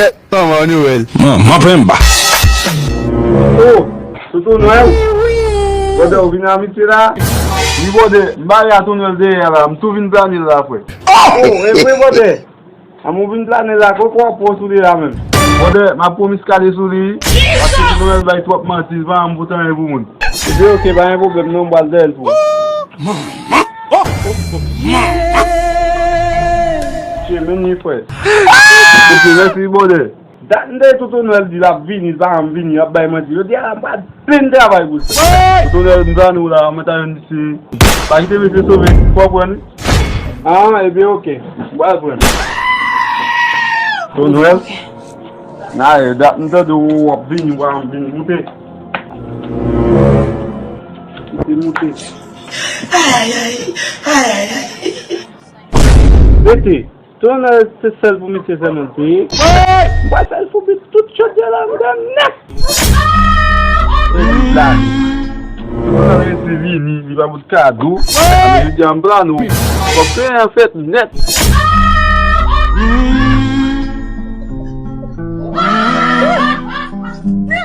get Papa Noël. Mapemba. Oh, Toto Noël. Bode, ou vin amiti la? Oui, bode, mbari a Toto Noël de la, mtou vin planil la fwe. Oh, e fwe bode. Amou vin planil la, kwa po sou li la men. Bode, ma promis kade sou li. Ase Toto Noël bay twap mantis, va mboutan e pou moun. E de ok, ba yon problem non bal del pou. Che, meni fwe. Ok, mersi bode. Nde Toto Noël di la vini, zan vini, ap bay manti. Yo di a bad plen travay pou se. Toto Noël mzan ou la, meta yon disi. Pa jite me se sove, kwa pwen? Ah, ebe ok. Wal pwen. Toto Noël? Na e, dat nte do wap vini, wap vini, mute. Mute. Beti. Toto Noël se sel pou mi se semente. Mwa sel pou mi tout chote la mwen net. E plan. Toto Noël se vini, li va mout kado. Ame yu di an plan ou. Kwa pre an fet net.